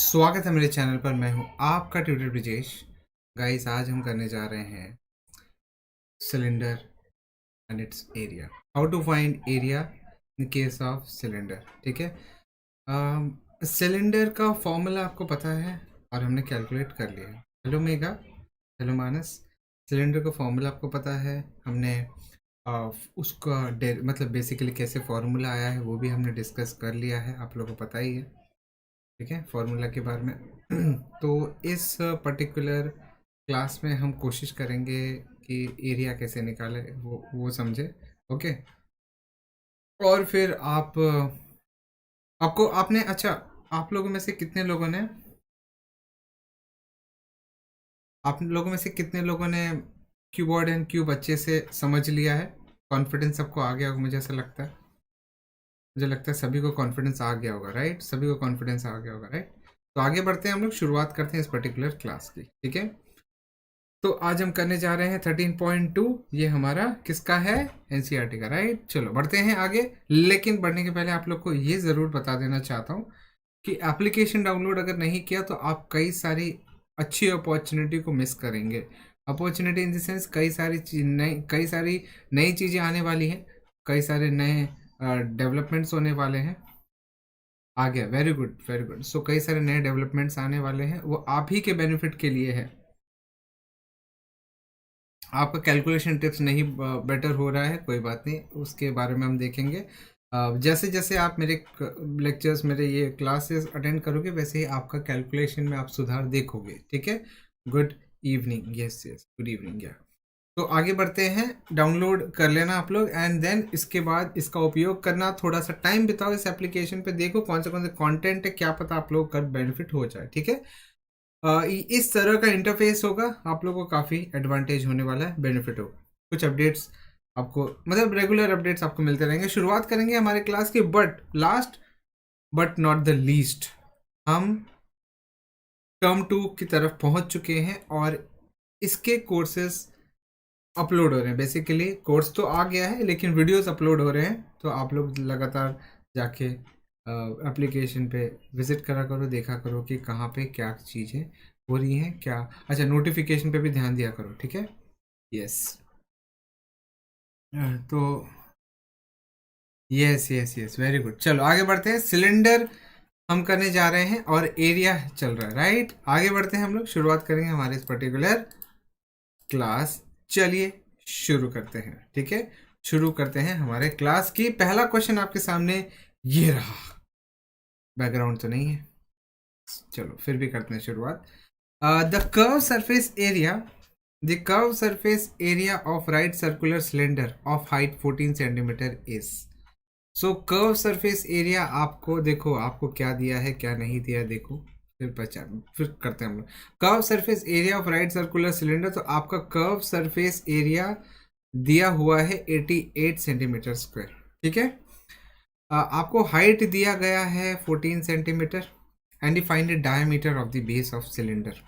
स्वागत है मेरे चैनल पर। मैं हूं आपका ट्यूटर ब्रिजेश। गाइस, आज हम करने जा रहे हैं cylinder and its area, how to find area in case of cylinder. ठीक है। सिलेंडर का फॉर्मूला आपको पता है और हमने कैलकुलेट कर लिया है। हेलो मेगा, हेलो मानस। सिलेंडर का फॉर्मूला आपको पता है, हमने उसका मतलब बेसिकली कैसे फॉर्मूला आया है वो भी हमने डिस्कस कर लिया है, आप लोगों को पता ही है। ठीक है, फॉर्मूला के बारे में। तो इस पर्टिकुलर क्लास में हम कोशिश करेंगे कि एरिया कैसे निकाले वो समझे। ओके। और फिर आपको आपने अच्छा, आप लोगों में से कितने लोगों ने क्यूबॉर्ड एंड क्यूब अच्छे से समझ लिया है? कॉन्फिडेंस सबको आ गया होगा, मुझे ऐसा लगता है। मुझे लगता है सभी को कॉन्फिडेंस आ गया होगा, राइट? सभी को कॉन्फिडेंस आ गया होगा, राइट? तो आगे बढ़ते हैं, हम लोग शुरुआत करते हैं इस पर्टिकुलर क्लास की। ठीक है। तो आज हम करने जा रहे हैं 13.2। ये हमारा किसका है? एनसीईआरटी का, राइट? चलो बढ़ते हैं आगे। लेकिन बढ़ने के पहले आप लोग को ये ज़रूर बता देना चाहता हूँ कि एप्लीकेशन डाउनलोड अगर नहीं किया तो आप कई सारी अच्छी अपॉर्चुनिटी को मिस करेंगे। अपॉर्चुनिटी इन द सेंस कई सारी नई चीज़ें आने वाली हैं, कई सारे नए डेवलपमेंट्स होने वाले हैं। आ गया, वेरी गुड वेरी गुड। सो कई सारे नए डेवलपमेंट्स आने वाले हैं, वो आप ही के बेनिफिट के लिए है। आपका कैलकुलेशन टिप्स नहीं बेटर हो रहा है, कोई बात नहीं, उसके बारे में हम देखेंगे। जैसे जैसे आप मेरे लेक्चर्स, मेरे ये क्लासेस अटेंड करोगे, वैसे ही आपका कैलकुलेशन में आप सुधार देखोगे। ठीक है। Good evening. Yes yes, good evening. या तो आगे बढ़ते हैं। डाउनलोड कर लेना आप लोग, एंड देन इसके बाद इसका उपयोग करना। थोड़ा सा टाइम बिताओ इस एप्लीकेशन पे, देखो कौन से कंटेंट है, क्या पता आप लोग का बेनिफिट हो जाए। ठीक है। इस तरह का इंटरफेस होगा, आप लोगों को काफ़ी एडवांटेज होने वाला है, बेनिफिट होगा। कुछ अपडेट्स आपको, मतलब रेगुलर अपडेट्स आपको मिलते रहेंगे। शुरुआत करेंगे हमारे क्लास की, but last but not the least, हम टर्म 2 की तरफ पहुंच चुके हैं और इसके कोर्सेज अपलोड हो रहे हैं। बेसिकली कोर्स तो आ गया है, लेकिन वीडियोस अपलोड हो रहे हैं, तो आप लोग लगातार जाके एप्लीकेशन पे विजिट करा करो, देखा करो कि कहाँ पे क्या चीज़ें हो रही हैं, क्या। अच्छा, नोटिफिकेशन पे भी ध्यान दिया करो। ठीक है। यस। तो yes yes yes, very good. चलो आगे बढ़ते हैं। सिलेंडर हम करने जा रहे हैं और एरिया चल रहा है, राइट? आगे बढ़ते हैं, हम लोग शुरुआत करेंगे हमारे इस पर्टिकुलर क्लास। चलिए शुरू करते हैं। ठीक है, शुरू करते हैं हमारे क्लास की। पहला क्वेश्चन आपके सामने ये रहा। बैकग्राउंड तो नहीं है, चलो फिर भी करते हैं शुरुआत। The curve surface area of right circular cylinder of height 14 centimetre is. So curve surface area, आपको देखो आपको क्या दिया है क्या नहीं दिया है, देखो फिर पहचान, फिर करते हैं हम लोग। Curve surface area of right circular cylinder, तो आपका कर्व सरफेस एरिया दिया हुआ है 88 सेंटीमीटर स्क्वायर। ठीक है। आपको हाइट दिया गया है 14 centimetre, and you find the diameter of the base of cylinder.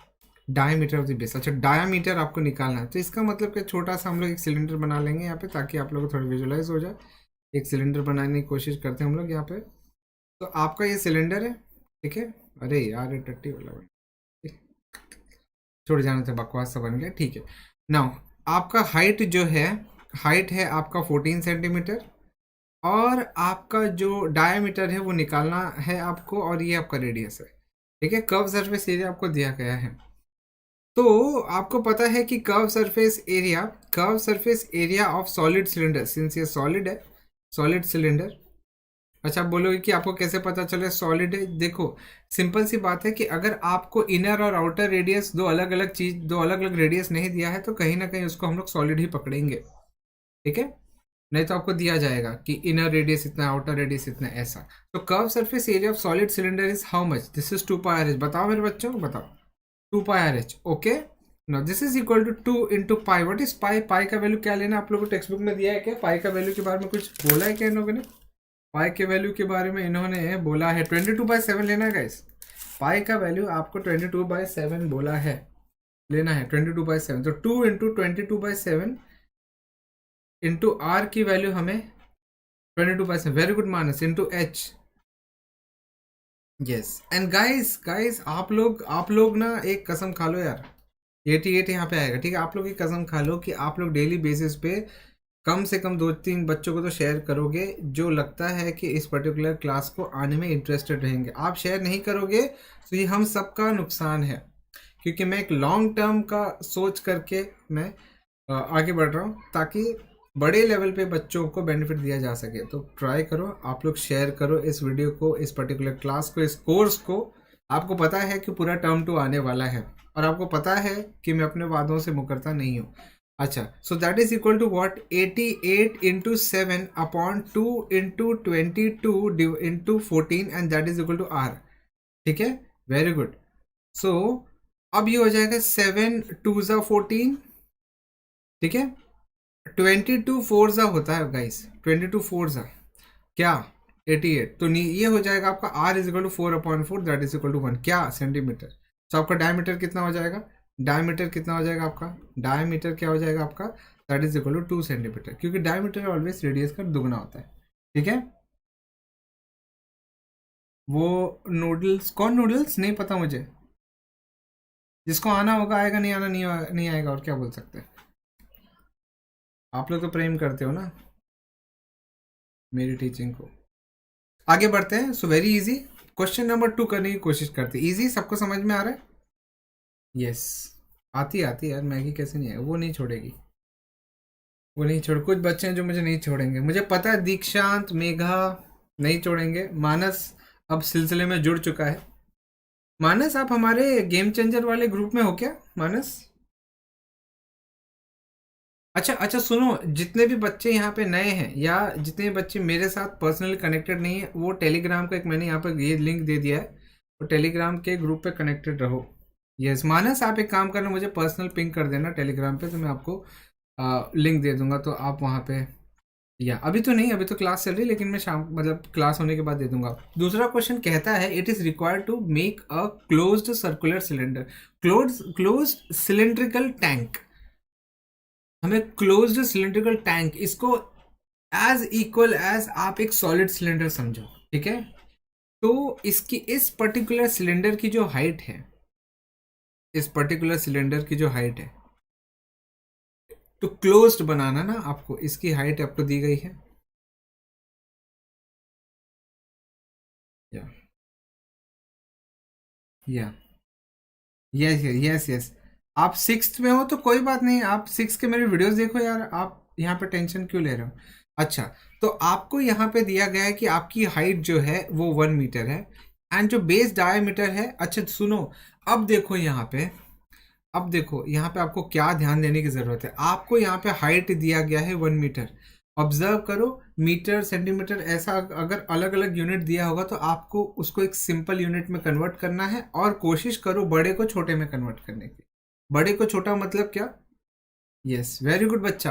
Diameter of the base, अच्छा डायमीटर आपको निकालना है, तो इसका मतलब कि छोटा सा हम लोग एक सिलेंडर बना लेंगे यहाँ पे, ताकि आप लोगों को थोड़ा विजुलाइज हो जाए। एक सिलेंडर बनाने की कोशिश करते हैं हम लोग यहाँ पे। तो आपका ये सिलेंडर है, ठीक है। अरे यार, ये टट्टी वाला छोड़ जाने से बकवास सा बन गया। ठीक है। नाउ आपका हाइट जो है, हाइट है आपका 14 सेंटीमीटर, और आपका जो डायमीटर है वो निकालना है आपको, और ये आपका रेडियस है। ठीक है। कर्व सरफेस एरिया आपको दिया गया है, तो आपको पता है कि curve surface area of solid cylinder, since ये सॉलिड है, सॉलिड सिलेंडर। अच्छा, आप बोलोगे कि आपको कैसे पता चले सॉलिड है? देखो, सिंपल सी बात है कि अगर आपको इनर और आउटर रेडियस दो अलग अलग रेडियस नहीं दिया है, तो कहीं ना कहीं उसको हम लोग सॉलिड ही पकड़ेंगे। ठीक है। नहीं तो आपको दिया जाएगा कि इनर रेडियस इतना, आउटर रेडियस इतना, ऐसा। तो curve surface area of solid cylinder is how much? This is 2πRh। बताओ मेरे बच्चों, बताओ। 2πRh। Okay. Now this is equal to 2 × pi. What is pi? Pi का वैल्यू क्या लेना, आप लोगों को टेक्स्ट बुक में दिया है क्या? पाई का वैल्यू के बारे में कुछ बोला है क्या इन लोगों ने? पाई के वैल्यू के बारे में इन्होंने बोला है 22/7 लेना है गाइस। पाई का वैल्यू आपको 22/7 बोला है, लेना है 22/7। तो 2 × 22/7 इंटू आर की वैल्यू हमें 22/7, very good Manas, into H. Yes and guys guys आप लोग ना एक कसम खा लो यार, 88 यहाँ पे आएगा, ठीक है। आप लोग एक कसम खा लो कि आप लोग डेली बेसिस पे कम से कम 2-3 बच्चों को तो शेयर करोगे जो लगता है कि इस पर्टिकुलर क्लास को आने में इंटरेस्टेड रहेंगे। आप शेयर नहीं करोगे तो ये हम सबका नुकसान है, क्योंकि मैं एक लॉन्ग टर्म का सोच करके मैं आगे बढ़ रहा हूँ ताकि बड़े लेवल पे बच्चों को बेनिफिट दिया जा सके। तो ट्राई करो, आप लोग शेयर करो इस वीडियो को, इस पर्टिकुलर क्लास को, इस कोर्स को। आपको पता है कि पूरा टर्म 2 आने वाला है और आपको पता है कि मैं अपने वादों से मुकरता नहीं हूँ। अच्छा, so that is equal to what, 88 into 7 upon 2 into 22 into 14 and that is equal to R. ठीक है, वेरी गुड। सो अब ये हो जाएगा 7 2 ज़ा 14, ठीक है। 22 4 ज़ा होता है गाइस, 22 4 ज़ा क्या 88, तो ये हो जाएगा आपका r is equal to 4/4 that is equal to 1 क्या सेंटीमीटर। तो आपका डायमीटर कितना हो जाएगा, डायमीटर कितना हो जाएगा आपका, डायमीटर क्या हो जाएगा आपका, that is equal to 2 centimetre, क्योंकि डायमीटर ऑलवेज रेडियस का दुगना होता है। ठीक है, वो नूडल्स, कौन नूडल्स नहीं पता मुझे, जिसको आना होगा आएगा, नहीं आना नहीं आएगा, और क्या बोल सकते हैं। आप लोग तो प्रेम करते हो ना मेरी टीचिंग को। आगे बढ़ते हैं। So very easy, question number 2 करने की कोशिश करते हैं। इजी, सबको समझ में आ रहा है? यस, आती आती यार, मैगी कैसे नहीं है, वो नहीं छोड़ेगी, वो नहीं छोड़। कुछ बच्चे हैं जो मुझे नहीं छोड़ेंगे, मुझे पता है। दीक्षांत, मेघा नहीं छोड़ेंगे, मानस अब सिलसिले में जुड़ चुका है। मानस आप हमारे गेम चेंजर वाले ग्रुप में हो क्या मानस? अच्छा अच्छा, सुनो, जितने भी बच्चे यहाँ पे नए हैं या जितने भी बच्चे मेरे साथ पर्सनली कनेक्टेड नहीं है, वो टेलीग्राम का एक मैंने यहाँ पर ये लिंक दे दिया है, वो टेलीग्राम के ग्रुप पे कनेक्टेड रहो। यस मानस, आप एक काम करना, मुझे पर्सनल पिंग कर देना टेलीग्राम पे, तो मैं आपको लिंक दे दूंगा, तो आप वहाँ पे, या अभी तो नहीं, अभी तो क्लास चल रही है, लेकिन मैं शाम मतलब क्लास होने के बाद दे दूंगा। दूसरा क्वेश्चन कहता है it is required to make a closed circular cylinder, closed cylindrical tank. हमें क्लोज्ड सिलेंड्रिकल टैंक, इसको एज इक्वल एज आप एक सॉलिड सिलेंडर समझो, ठीक है। तो इसकी, इस पर्टिकुलर सिलेंडर की जो हाइट है, इस पर्टिकुलर सिलेंडर की जो हाइट है, तो क्लोज्ड बनाना ना आपको, इसकी हाइट आपको दी गई है, या या यस यस यस। आप सिक्स्थ में हो तो कोई बात नहीं, आप सिक्स के मेरे वीडियोस देखो यार, आप यहाँ पे टेंशन क्यों ले रहे हो। अच्छा, तो आपको यहाँ पे दिया गया है कि आपकी हाइट जो है वो 1 मीटर है, एंड जो बेस डायमीटर है। अच्छा सुनो, अब देखो यहाँ पे, अब देखो यहाँ पे आपको क्या ध्यान देने की जरूरत है। आपको यहाँ पे हाइट दिया गया है 1 मीटर, ऑब्जर्व करो, मीटर सेंटीमीटर ऐसा अगर अलग अलग यूनिट दिया होगा तो आपको उसको एक सिंपल यूनिट में कन्वर्ट करना है, और कोशिश करो बड़े को छोटे में कन्वर्ट करने की। बड़े को छोटा मतलब क्या, यस वेरी गुड बच्चा,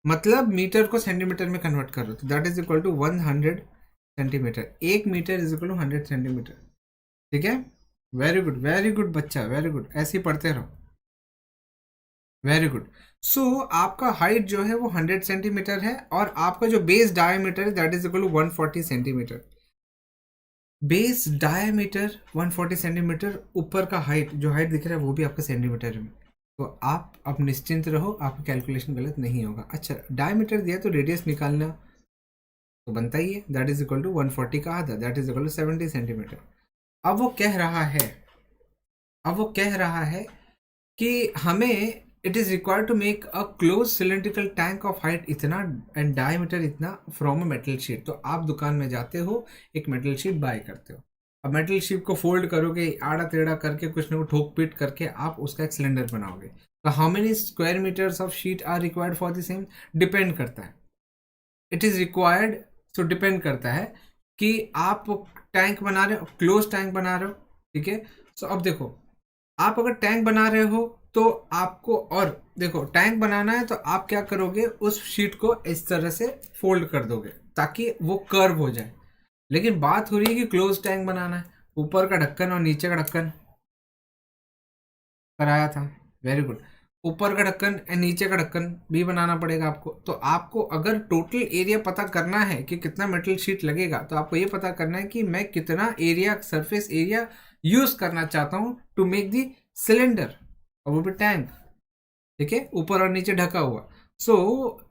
मतलब मीटर को सेंटीमीटर में कन्वर्ट करो, तो that is equal to 100 centimetre, 1 metre is equal to 100 centimetre. ठीक है, वेरी गुड बच्चा, वेरी गुड, ऐसे ही पढ़ते रहो, वेरी गुड। सो आपका हाइट जो है वो 100 सेंटीमीटर है, और आपका जो बेस डायमीटर है that is equal to 140 centimetre. Base diameter 140 centimetre, ऊपर का हाइट, जो हाइट दिख रहा है वो भी आपका सेंटीमीटर में, तो आप अब निश्चिंत रहो, आपका कैलकुलेशन गलत नहीं होगा। अच्छा, डायमीटर दिया तो रेडियस निकालना तो बनता ही है, दैट इज इक्वल टू 140 का आधा, that is equal to 70 centimetre. अब वो कह रहा है, अब वो कह रहा है कि हमें, it is required to make a close cylindrical tank of height इतना एंड डायमीटर इतना फ्रॉम अ मेटल शीट। तो आप दुकान में जाते हो, एक मेटल शीट बाय करते हो, अब मेटल शीट को फोल्ड करोगे, आड़ा टेढ़ा करके कुछ ना कुछ ठोक पीट करके आप उसका एक सिलेंडर बनाओगे। तो how many square metres of sheet are required for the same, depend करता है, it is required, so depend करता है कि आप टैंक बना रहे हो, क्लोज टैंक बना रहे हो, ठीक है। सो अब देखो, आप अगर टैंक बना रहे हो तो आपको, और देखो टैंक बनाना है तो आप क्या करोगे, उस शीट को इस तरह से फोल्ड कर दोगे ताकि वो कर्व हो जाए। लेकिन बात हो रही है कि क्लोज टैंक बनाना है, ऊपर का ढक्कन और नीचे का ढक्कन कराया था, वेरी गुड। ऊपर का ढक्कन एंड नीचे का ढक्कन भी बनाना पड़ेगा आपको। तो आपको अगर टोटल एरिया पता करना है कि कितना मेटल शीट लगेगा, तो आपको ये पता करना है कि मैं कितना एरिया, सरफेस एरिया यूज करना चाहता हूँ टू मेक दी सिलेंडर, और वो भी टैंक, ठीक है, ऊपर और नीचे ढका हुआ। सो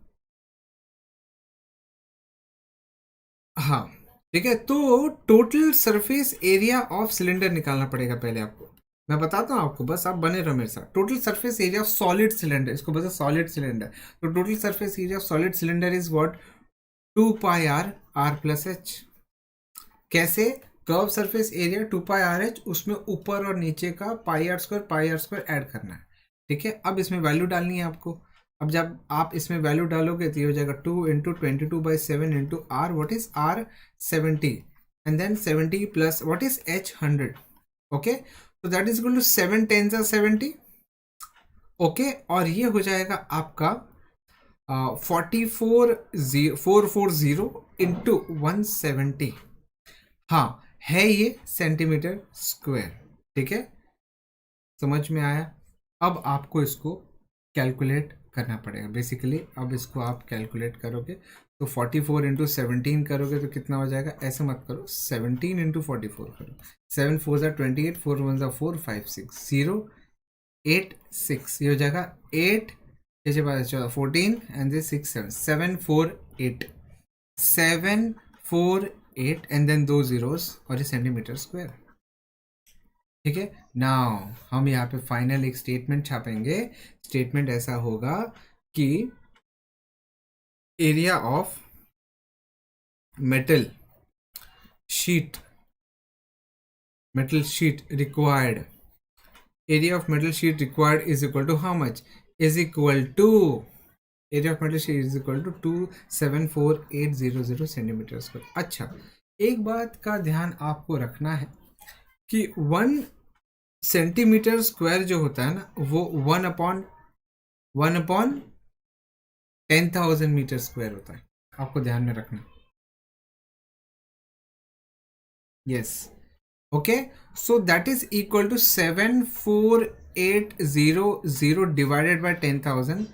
हाँ, ठीक है, तो total surface area of cylinder निकालना पड़ेगा पहले आपको। मैं बताता हूँ आपको, बस आप बने रहो मेरे साथ। Total surface area of solid cylinder, इसको बोलते हैं सॉलिड सिलेंडर। तो total surface area of solid cylinder is what, 2πr r plus h। कैसे? Curve surface area 2πr h, उसमें ऊपर और नीचे का πr² ऐड करना है, ठीक है। अब इसमें वैल्यू डालनी है आपको। अब जब आप इसमें वैल्यू डालोगे तो ये हो जाएगा 2 × 22/7 into R, what is R 70, and then 70 plus what is h 100, okay. तो that is equal to 7 10 70, okay. और ये हो जाएगा आपका 440 इंटू 170, हाँ है ये सेंटीमीटर स्क्वायर, ठीक है, समझ में आया। अब आपको इसको कैलकुलेट करना पड़ेगा बेसिकली। अब इसको आप कैलकुलेट करोगे तो 44 इंटू 17 करोगे तो कितना हो जाएगा, ऐसे मत करो, 17 इंटू 44 करो, 7 4 28, 4 1 4 5 6 0 8 6, ये हो जाएगा 8 14 and this 6 7 7 4 8 7 4 8 and then 2 zeros और ये सेंटीमीटर स्क्वायर, ठीक है। नाउ हम यहाँ पे फाइनल एक स्टेटमेंट छापेंगे। स्टेटमेंट ऐसा होगा कि area of metal sheet required, area of metal sheet required is equal to how much, is equal to area of metal sheet is equal to 274,800 centimetre square. अच्छा, एक बात का ध्यान आपको रखना है कि 1 सेंटीमीटर स्क्वायर जो होता है ना, वो 1/10,000 मीटर स्क्वायर होता है, आपको ध्यान में रखना। Yes, okay. So that is equal to 74800 divided by 10,000,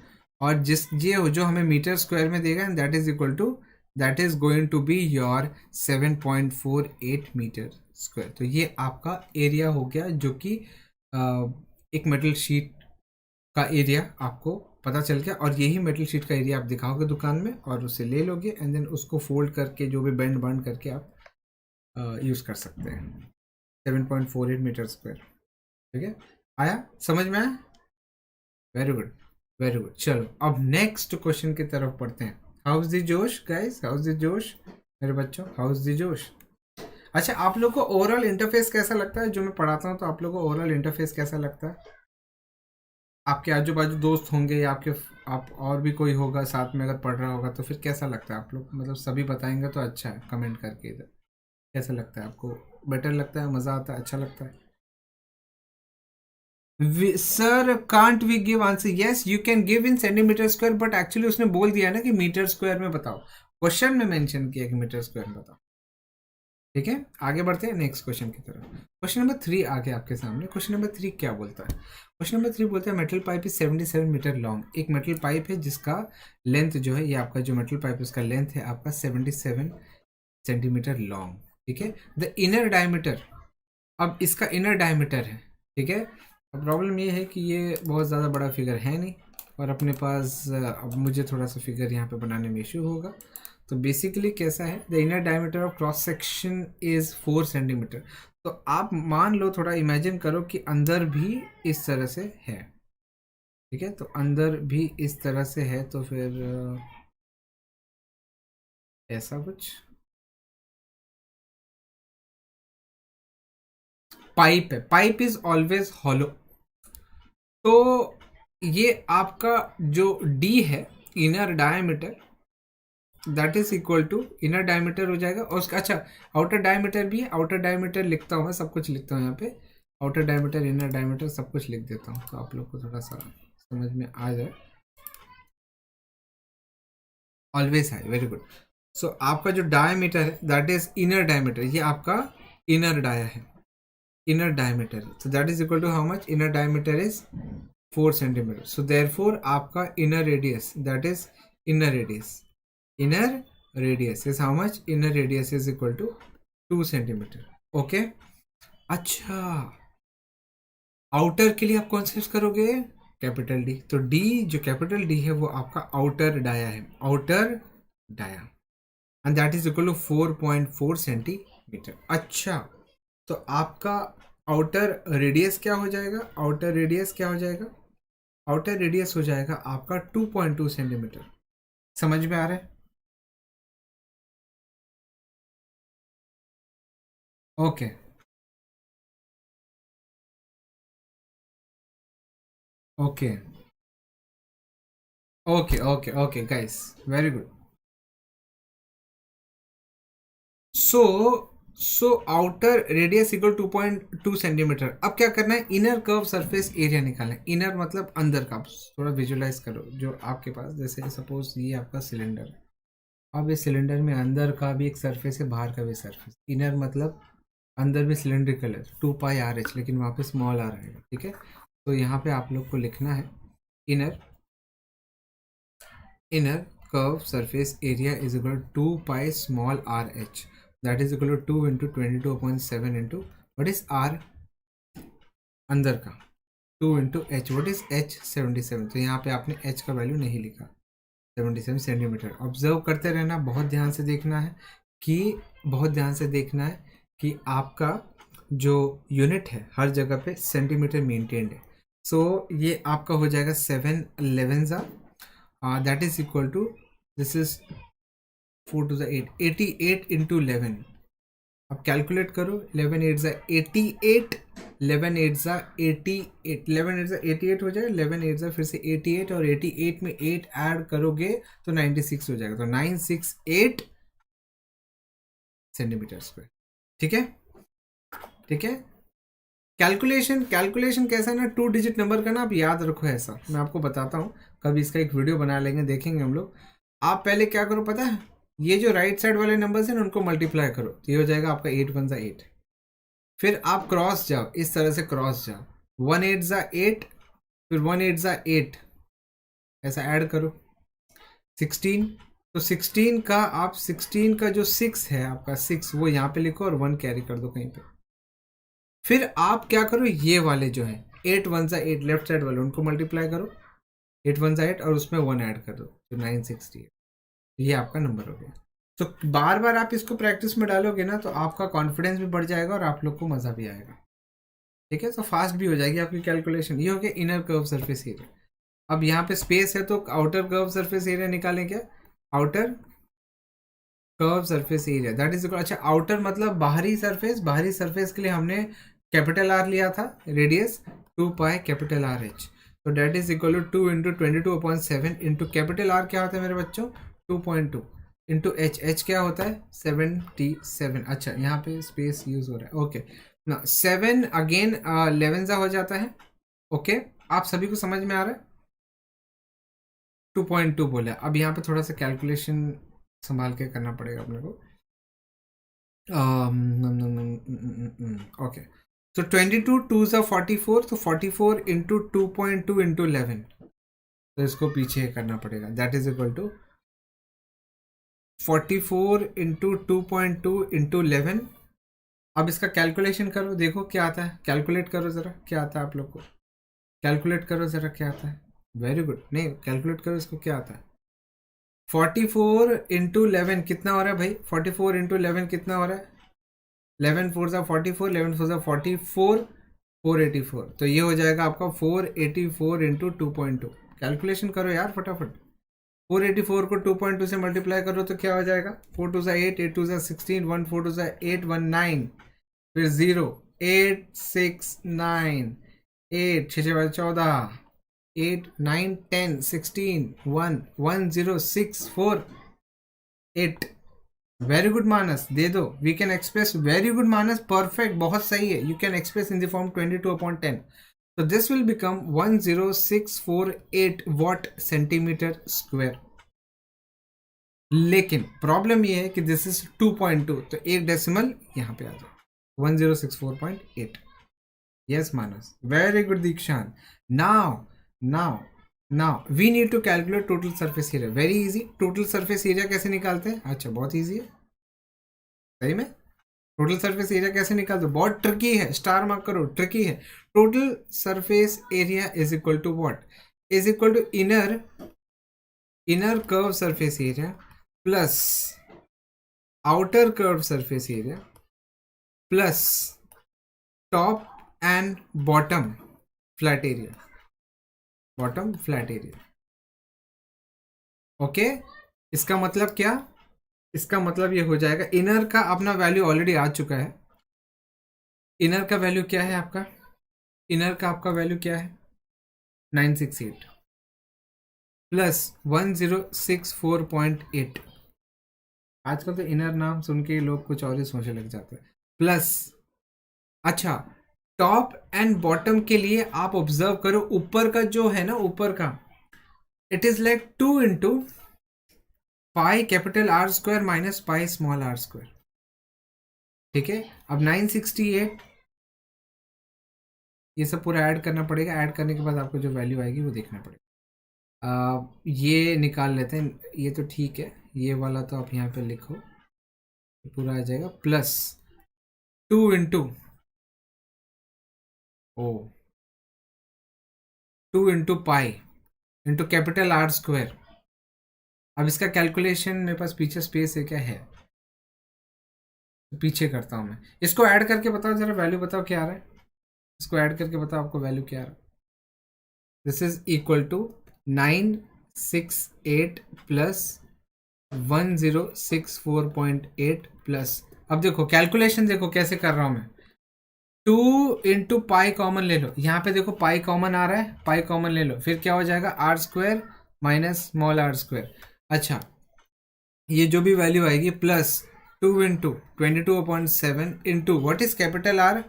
और ये जो हमें मीटर स्क्वायर में देगा, that is equal to, that is going to be your 7.48 metre square. तो ये आपका एरिया हो गया, जो कि एक मेटल शीट का एरिया आपको पता चल गया। और यही मेटल शीट का एरिया आप दिखाओगे दुकान में और उसे ले लोगे एंड देन उसको फोल्ड करके जो भी बेंड बांड करके आप यूज़ कर सकते हैं। 7.48 मीटर स्क्वायर, ठीक है, आया समझ में आया? Very good, very good. चलो अब नेक्स्ट क्वेश्चन की तरफ पढ़ते हैं। हाउस द जोश गाइस, हाउस द जोश मेरे बच्चों, हाउस द जोश। अच्छा, आप लोग को ओवरऑल इंटरफेस कैसा लगता है जो मैं पढ़ाता हूँ? तो आप लोग को ओवरऑल इंटरफेस कैसा लगता है? आपके आजू बाजू दोस्त होंगे या आपके आप और भी कोई होगा साथ में अगर पढ़ रहा होगा, तो फिर कैसा लगता है आप लोग? मतलब सभी बताएंगे तो अच्छा है, कमेंट करके इधर कैसा लगता है आपको? बेटर लगता है, मज़ा आता है, अच्छा लगता है? Sir can't we give answer? Yes you can give in centimetre square, but actually उसने बोल दिया ना कि मीटर स्क्वायर में बताओ, क्वेश्चन में मेंशन किया कि मीटर स्क्वायर में बताओ, ठीक है। आगे बढ़ते हैं नेक्स्ट क्वेश्चन की तरफ। क्वेश्चन नंबर 3 आ गया आपके सामने। क्वेश्चन नंबर 3 क्या बोलता है? क्वेश्चन नंबर 3 बोलता है metal pipe is 77 metre long. एक मेटल पाइप है जिसका लेंथ जो है, ये आपका जो मेटल पाइप है उसका लेंथ है आपका 77 सेंटीमीटर लॉन्ग, ठीक है। द इनर डायमीटर, अब इसका इनर डायमीटर है, ठीक है। अब प्रॉब्लम ये है कि ये बहुत ज़्यादा बड़ा फिगर है नहीं, और अपने पास अब मुझे थोड़ा सा फिगर यहाँ पे बनाने में इशू होगा। तो बेसिकली कैसा है, the inner diameter of cross section is 4 centimetre. तो आप मान लो, थोड़ा इमेजिन करो कि अंदर भी इस तरह से है, ठीक है। तो अंदर भी इस तरह से है, तो फिर ऐसा कुछ पाइप है, पाइप इज ऑलवेज हॉलो। तो ये आपका जो डी है, inner diameter, that is equal to, inner diameter हो जाएगा, और उसका अच्छा आउटर डायमीटर भी है। आउटर डायमीटर लिखता हूँ मैं, सब कुछ लिखता हूँ यहाँ पे, आउटर डायमीटर, इनर डायमीटर सब कुछ लिख देता हूँ, तो आप लोग को थोड़ा सा समझ में आ जाए। ऑलवेज है, वेरी गुड। सो आपका जो डायमीटर है दैट इज इनर डायमीटर, ये आपका इनर डाया है, inner diameter. So that is equal to how much, inner diameter is 4 centimeter. So therefore आपका inner radius, that is inner radius, inner radius is how much? Inner radius is equal to 2 centimeter. Okay. अच्छा, आउटर के लिए आप कौन सा use करोगे? Capital D. तो डी, जो कैपिटल डी है वो आपका आउटर डाया है, outer dia, and that is equal to 4.4 centimetre. अच्छा, तो आपका आउटर रेडियस क्या हो जाएगा? आउटर रेडियस क्या हो जाएगा? आउटर रेडियस हो जाएगा आपका 2.2 सेंटीमीटर. समझ में आ रहा है? Okay. Okay. Okay. Okay. Okay guys, very good. So outer radius equal 2.2 centimetre. अब क्या करना है? इनर कर्व सरफेस एरिया निकालना है. इनर मतलब अंदर का. थोड़ा विजुलाइज करो जो आपके पास, जैसे सपोज ये आपका सिलेंडर है. अब इस सिलेंडर में अंदर का भी एक सरफेस है, बाहर का भी सरफेस. इनर मतलब अंदर भी सिलेंड्रिकल है, 2πRH, लेकिन वहाँ पे स्मॉल आर आएगा. ठीक है. तो यहाँ पे आप लोग को लिखना है inner curve surface area is equal to 2π small RH. That is equal to 2 into 22/7 into what is R अंदर का, 2 into H. What is H? 77. तो यहाँ पे आपने H का वैल्यू नहीं लिखा, 77 सेंटीमीटर. ऑब्जर्व करते रहना, बहुत ध्यान से देखना है कि आपका जो यूनिट है हर जगह पे सेंटीमीटर मेंटेन्ड है. सो ये आपका हो जाएगा 7/11, that is equal to, this is 4 to the 8, 88 into 11. अब कैलकुलेट करो. 11 8 88, 11 8 88, 11 8 88 हो जाएगा. 11 8 फिर से 88, और 88 में 8 ऐड करोगे तो 96 हो जाएगा. तो 968 सेंटीमीटर स्क्वायर. ठीक है. ठीक है. कैलकुलेशन कैसा ना, 2 डिजिट नंबर का ना आप याद रखो. ऐसा मैं आपको बताता हूँ, कभी इसका एक वीडियो बना लेंगे, देखेंगे हम लोग. आप पहले क्या करो पता है? ये जो राइट साइड वाले नंबर्स हैं ना, उनको मल्टीप्लाई करो, तो ये हो जाएगा आपका 8 1 8. फिर आप क्रॉस जाओ, इस तरह से क्रॉस जाओ. 1 8 8, फिर 1 8 8, ऐसा ऐड करो 16. तो 16 का आप 16 का जो 6 है आपका 6, वो यहाँ पे लिखो और 1 कैरी कर दो कहीं पे. फिर आप क्या करो, ये वाले जो है 8 1 8 लेफ्ट साइड वाले, उनको मल्टीप्लाई करो. 8 1 8 और उसमें 1 ऐड कर दो, तो 968. ये आपका नंबर हो गया. तो बार बार आप इसको प्रैक्टिस में डालोगे ना, तो आपका कॉन्फिडेंस भी बढ़ जाएगा और आप लोग को मज़ा भी आएगा. ठीक है. तो फास्ट भी हो जाएगी आपकी कैलकुलेशन. ये हो गया इनर कर्व सरफेस एरिया. अब यहाँ पे स्पेस है, तो आउटर कर्व सरफेस एरिया निकालें. क्या? Outer curve surface area, that is equal, अच्छा आउटर मतलब बाहरी सरफेस. बाहरी सरफेस के लिए हमने कैपिटल R लिया था, रेडियस 2π कैपिटल RH. तो that is equal to 2 into 22/7 into capital R क्या होता है मेरे बच्चों? 2.2 इंटू H क्या होता है? 77. अच्छा, यहाँ पे स्पेस यूज हो रहा है. ओके ना, 7 अगेन 11 हो जाता है. ओके, आप सभी को समझ में आ रहा है? 2.2 बोला. अब यहाँ पे थोड़ा सा कैलकुलेशन संभाल के करना पड़ेगा अपने को. ओके, तो 22 2 44, तो 44 इंटू 2.2 इंटू 11, तो इसको पीछे करना पड़ेगा. That is equal to 44 into 2.2 into 11. अब इसका कैलकुलेशन करो, देखो क्या आता है. कैलकुलेट करो ज़रा, क्या आता है आप लोग को? कैलकुलेट करो ज़रा, क्या आता है? Very good. नहीं, कैलकुलेट करो इसको, क्या आता है? 44 इंटू 11 कितना हो रहा है भाई? 44 इंटू 11 कितना हो रहा है? 11 4 44, 11 4 44, 484. तो ये हो जाएगा आपका 484 इंटू 2.2. कैलकुलेशन करो यार फटाफट. 484 को 2.2 से मल्टीप्लाई करो तो क्या हो जाएगा? 4 2 8, 8 2 16, 1 4 2 8 1 9, फिर 0 8 6 9 8 6 14, 8 9 10 16 1 1 0 6 4 8. वेरी गुड मानस, दे दो. We can express, very good Manas, perfect, बहुत सही है. You can express in the form 22/10. So this will become 10648 watt centimetre square. लेकिन प्रॉब्लम ये है कि दिस इज 2.2, तो एक डेसिमल यहाँ पे आ जाए, 1064.8. Yes Manas, very good Dikshant. Now now now we need to calculate total surface area. Very easy. Total surface area कैसे निकालते हैं? अच्छा, बहुत इजी है। सही में टोटल सरफेस एरिया कैसे निकालते हो? बहुत ट्रिकी है, स्टार मार्क करो, ट्रिकी है। Total surface area is equal to what? Is equal to inner curve surface area plus outer curve surface area plus top and bottom flat area, bottom flat area. Okay, इसका मतलब क्या? इसका मतलब ये हो जाएगा, इनर का अपना वैल्यू ऑलरेडी आ चुका है। इनर का वैल्यू क्या है आपका? इनर का आपका वैल्यू क्या है? 968 प्लस 1064.8। आजकल तो इनर नाम सुन के लोग कुछ और ही सोचने लग जाते हैं। प्लस, अच्छा, टॉप एंड बॉटम के लिए आप ऑब्जर्व करो, ऊपर का जो है ना, ऊपर का, it is like 2 × pi capital R square minus pi small R square. ठीक है, अब 968 ये सब पूरा ऐड करना पड़ेगा। ऐड करने के बाद आपको जो वैल्यू आएगी वो देखना पड़ेगा। ये निकाल लेते हैं, ये तो ठीक है। ये वाला तो आप यहाँ पे लिखो, पूरा आ जाएगा। प्लस 2 × ओ 2 × pi into capital R square. अब इसका कैलकुलेशन मेरे पास पीछे स्पेस है क्या? है, पीछे करता हूँ मैं। इसको ऐड करके बताओ जरा, वैल्यू बताओ क्या आ रहा है। इसको ऐड करके बताओ आपको वैल्यू क्या आ रहा है। This is equal to 968 plus 1064.8 plus, अब देखो कैलकुलेशन देखो कैसे कर रहा हूं मैं। 2 × पाई कॉमन ले लो, यहाँ पे देखो पाई कॉमन आ रहा है, पाई कॉमन ले लो, फिर क्या हो जाएगा? R square minus small R square. अच्छा, ये जो भी वैल्यू आएगी plus 2 × 22.7 into what is capital R?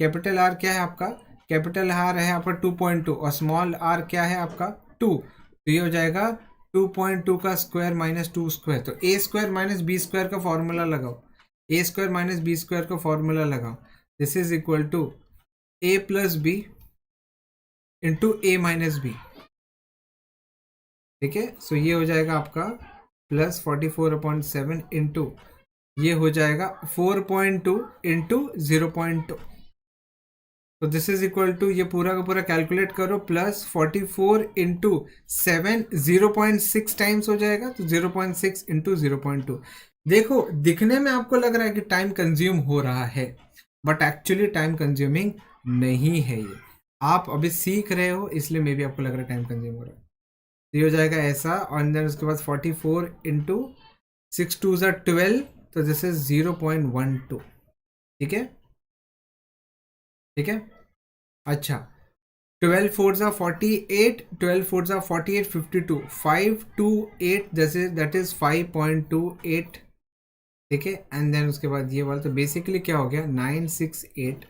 Capital R क्या है आपका? कैपिटल आर है आपका 2.2 और स्मॉल आर क्या है आपका? 2। तो ये हो जाएगा 2.2 का स्क्वायर माइनस 2 स्क्वायर। तो A square minus B square का फॉर्मूला लगाओ, A square minus B square का फॉर्मूला लगाओ। This is equal to A plus B into A minus B. ठीक है, सो ये हो जाएगा आपका प्लस 44/7 इंटू, ये हो जाएगा 4.2 इंटू 0.2। तो दिस इज इक्वल टू, ये पूरा का पूरा कैलकुलेट करो, प्लस 44 इंटू 7, 0.6 टाइम्स हो जाएगा। तो 0.6 इंटू 0.2। देखो दिखने में आपको लग रहा है कि टाइम कंज्यूम हो रहा है, बट एक्चुअली टाइम कंज्यूमिंग नहीं है। ये आप अभी सीख रहे हो, इसलिए मे भी आपको लग रहा है टाइम कंज्यूम हो रहा है। तो ये हो जाएगा ऐसा, और देन उसके बाद 44 इंटू 6 2 12, तो दिस इज 0.12। ठीक है, ठीक है। अच्छा, 12 4 48, 12 4 48, 52, 528, जैसे दैट इज 5.28। ठीक है, एंड देन उसके बाद ये वाला, तो बेसिकली क्या हो गया? 968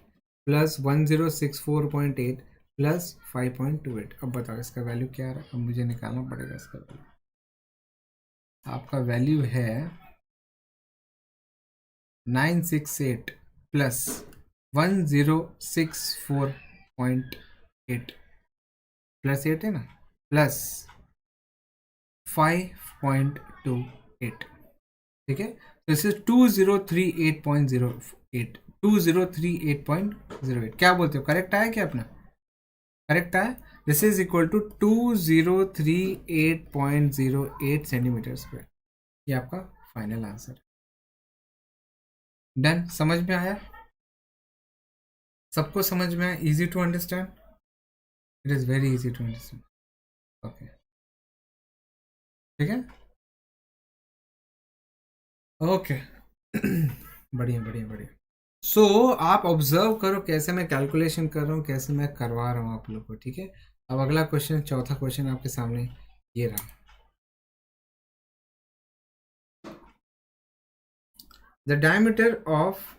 प्लस 1064.8 प्लस 5.28। अब बताओ इसका वैल्यू क्या आ रहा है? अब मुझे निकालना पड़ेगा इसका वैल्यू। आपका वैल्यू है 968 प्लस 1064.8 प्लस 8 है ना, प्लस 5.28। ठीक है, दिस इज 2038.08, 2038.08। क्या बोलते हो, करेक्ट आया क्या अपना? करेक्ट आया। This is equal to 2038.08 centimetre square. ये आपका फाइनल आंसर। डन, समझ में आया? सबको समझ में आया? Easy to understand? It is very easy to understand. Okay, ठीक है, ओके। बढ़िया बढ़िया बढ़िया। सो आप ऑब्जर्व करो कैसे मैं कैलकुलेशन कर रहा हूँ, कैसे मैं करवा रहा हूँ आप लोग को। ठीक है, अब अगला क्वेश्चन, चौथा क्वेश्चन आपके सामने ये रहा। The diameter of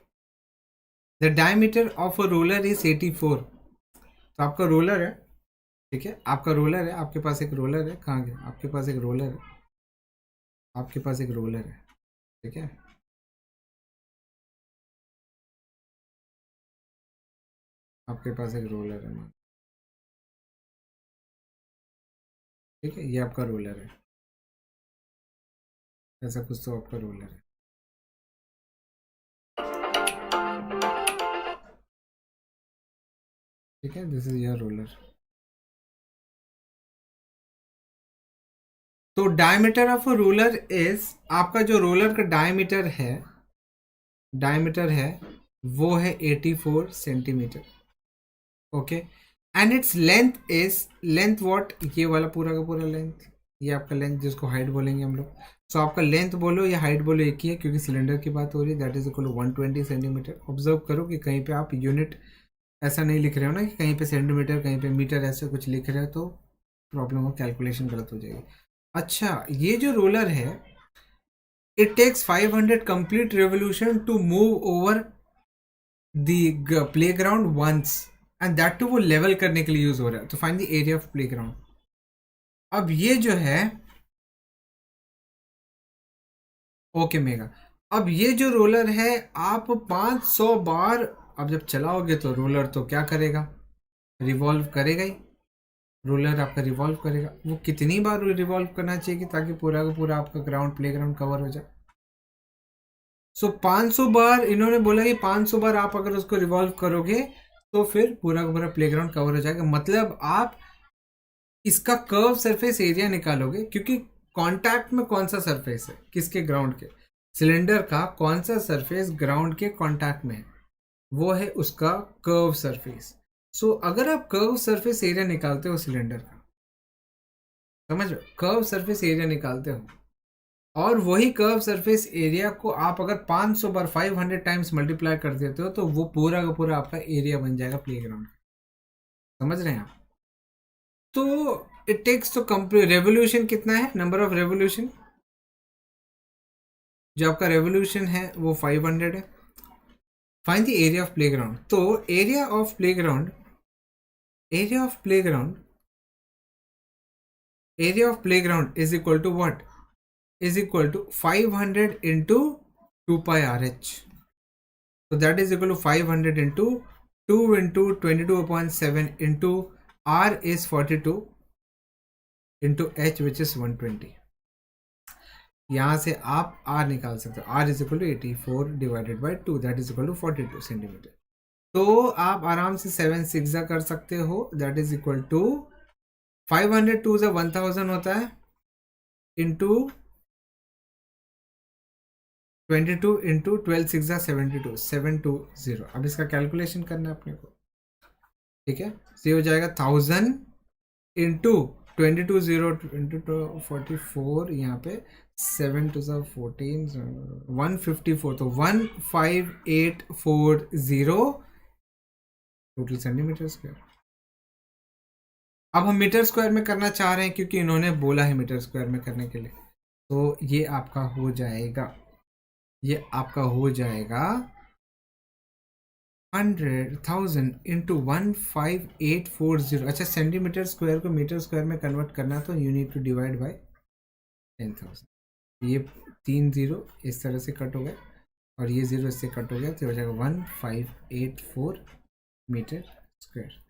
the diameter of a roller is 84। तो आपका रोलर है, ठीक है, आपका रोलर है, आपके पास एक रोलर है। कहाँ गया? आपके पास एक रोलर है, आपके पास एक रोलर है। ठीक है, आपके पास एक रोलर है। ठीक है, ये आपका रोलर है, ऐसा कुछ तो आपका रोलर है। ठीक है, दिस इज योर रोलर। तो diameter of a roller is, आपका जो रोलर का डायमीटर है वो है 84 centimetre. Okay, and its length is, length what, ये वाला पूरा का पूरा लेंथ, ये आपका लेंथ जिसको हाइट बोलेंगे हम लोग। सो आपका लेंथ बोलो या हाइट बोलो एक ही है, क्योंकि सिलेंडर की बात हो रही है। That is equal to 120 centimetre. Observe करो कि कहीं पे आप यूनिट ऐसा नहीं लिख रहे हो ना, कि कहीं पे सेंटीमीटर कहीं पे मीटर ऐसे कुछ लिख रहे हो तो प्रॉब्लम हो, कैलकुलेशन गलत हो जाएगी। अच्छा, ये जो रोलर है, it takes 500 complete revolution to move over the playground once, and that too वो लेवल करने के लिए यूज हो रहा है। तो find the area of playground. अब ये जो है, ओके मेगा, अब ये जो रोलर है आप 500 बार अब जब चलाओगे तो रोलर तो क्या करेगा, रिवॉल्व करेगा ही। रोलर आपका रिवॉल्व करेगा। वो कितनी बार रिवॉल्व करना चाहिए कि ताकि पूरा का पूरा आपका ग्राउंड प्लेग्राउंड कवर हो जाए। सो 500 बार इन्होंने बोला कि 500 बार आप अगर उसको रिवॉल्व करोगे तो फिर पूरा का पूरा प्लेग्राउंड कवर हो जाएगा। मतलब आप इसका कर्व सरफेस एरिया निकालोगे, क्योंकि कांटेक्ट में कौन सा सरफेस है, किसके, ग्राउंड के। सिलेंडर का कौन सा सरफेस ग्राउंड के कांटेक्ट में है, वो है उसका कर्व सरफेस। सो अगर आप कर्व सरफेस एरिया निकालते हो सिलेंडर का, समझ लो, कर्व सरफेस एरिया निकालते हो, और वही कर्व सरफेस एरिया को आप अगर 500 बार 500 टाइम्स मल्टीप्लाई कर देते हो तो वो पूरा का पूरा आपका एरिया बन जाएगा प्लेग्राउंड। समझ रहे हैं आप? तो इट टेक्स तो कंप्लीट रेवोल्यूशन कितना है, नंबर ऑफ रेवोल्यूशन, जो आपका रेवोल्यूशन है वो 500 है। Find the area of playground. तो area of playground, area of playground, area of playground is equal to what, is equal to 500 into 2 pi RH. So that is equal to 500 into 2 into 22 upon 7 into R is 42 into H which is 120. यहाँ से आप R निकाल सकते हो। R is equal to 84 divided by 2, that is equal to 42 centimetre. तो आप आराम से 7 6 कर सकते हो, that is equal to 500 2 से 1000 होता है into 22 इंटू 12 6 72 720। अब इसका कैलकुलेशन करना है अपने को। ठीक है, तो ये हो जाएगा 1000 इंटू 22 0 इंटू 44, यहाँ पे 7 2 14 154, तो 15840 टोटल सेंटीमीटर स्क्वायर। अब हम मीटर स्क्वायर में करना चाह रहे हैं क्योंकि इन्होंने बोला है मीटर स्क्वायर में करने के लिए। तो ये आपका हो जाएगा, ये आपका हो जाएगा 100,000 इंटू 15840। अच्छा, सेंटीमीटर स्क्वायर को मीटर स्क्वायर में कन्वर्ट करना तो you need to divide by 10,000। ये 3 0 इस तरह से कट हो गए और ये 0 इससे कट हो गया, तो हो जाएगा 1584 मीटर स्क्वायर।